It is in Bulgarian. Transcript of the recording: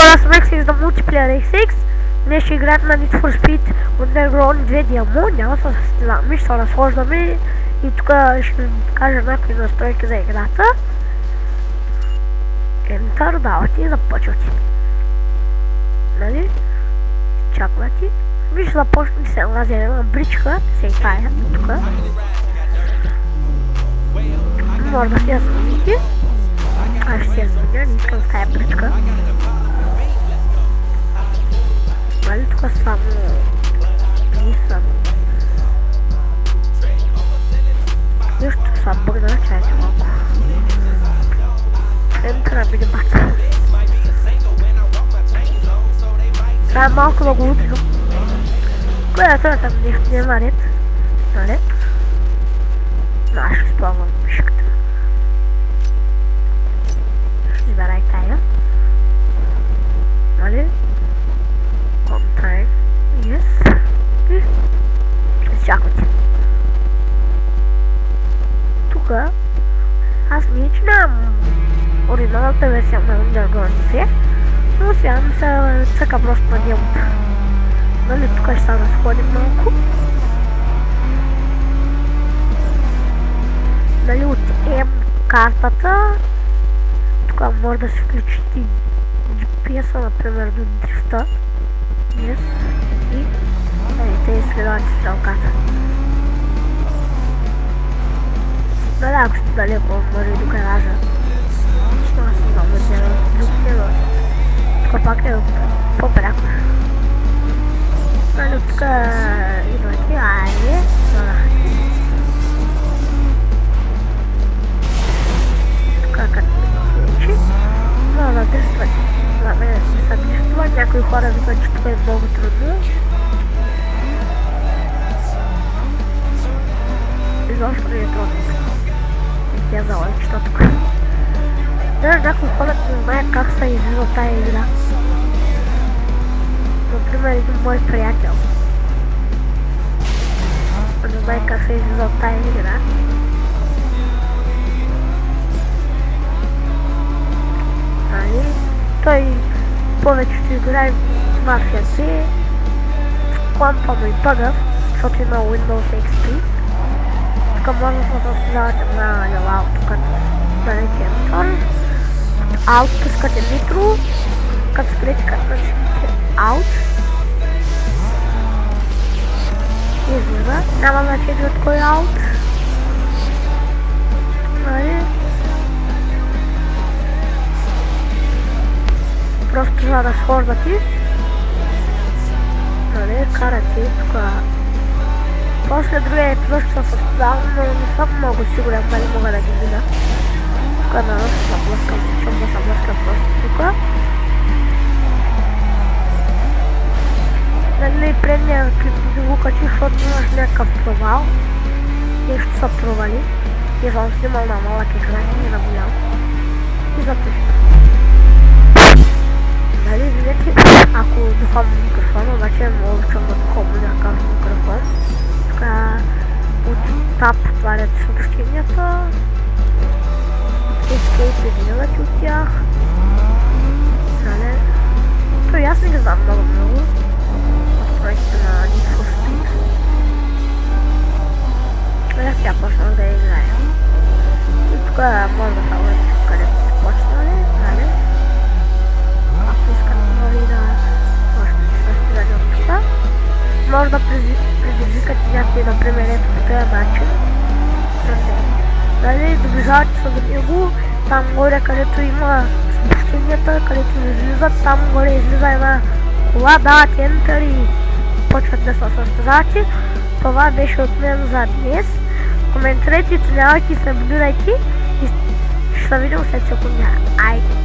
Хора, съм X за Multiplayer XX. Днес ще играем на Need for Speed Underground 2 Demo. Няма да се състезаваме, ще се разхождаме и тук ще ви кажа някакви настройки за играта. Enter, давате и започвате. Нали? Чаквате. Виж, започнете се една зелена бричка, се и тая, тук. Може да си я звъните. Аз ще си я звъня, не искам с тая бричка. Нали тук само Nissan. Нещо са бъгна, чайте малко. Ентера биде баца. Трябва малко да го утрино. Клавиатурата там нещо не е наред. Наред. Аз ще използвам мишката. Ще избирай тая. Нали? Time. Yes. Ще чаквате. Тук аз че нямам оригиналната версия на Underground 2, но сега ми се цъка просто на демото. Нали, тук ще се разходим малко. Нали, от M картата тук може да се включите GPS-а, например, до дрифта. Yes. И те изследвате стрелката. Нали, ако сте далеко, може и до гаража. Ще аз не знам, да взема друг тело. Тук пак е по-пряко. Нали, тук идвате, айде, тук като ми случи, но да дрифтвате. За мен не са дрифтува, някои хора викат, че тук е много трудно. Изобщо не е трудно. Не тя залъчета тук. Даже някои хора не знаят как се излиза тая игра. Например, един мой приятел. Не знае как се излиза тая игра. Той повечето играе в Mafia 2, компа му и бъгъв, защото има Windows XP. Тук може да се състезавате на лева, тук да рече Enter. Alt пускате Nitro, като спрете като натискате Alt. Излиза, няма значение от кой Alt. Нали? Просто трябва да схождате. Нали, карате тук. После другия епизод ще се състезавам, но не съм много сигурен дали мога да ги видя. Тук на нас се блъскам, защото да се блъскам просто тук. Нали, предния клип да го качи, защото имаш някакъв провал. Нещо са провали. И съм снимал на малък екран и на голям. И затова. Нали, видите, ако духам микрофона, обаче обичам да духам някакъв микрофон. Така, от тап отварят съобщенията. Escape изминавате от тях. Нали, то аз не ги знам много. Настройките на Need for Speed. Аз сега почнах да играя. И тук може да се върнете където сте почнали, нали? Ако искате да може да се състезате от тук. Може да предизвикате някой, например, ето по този начин. Нали, доближавате се до него, там горе, където има съобщенията, където излизат, там горе излиза една кола, давате Enter и почват да се състезавате. Това беше от мен за днес. Коментирайте, оценявайте и се абонирайте и ще се видим след секунда. Айде!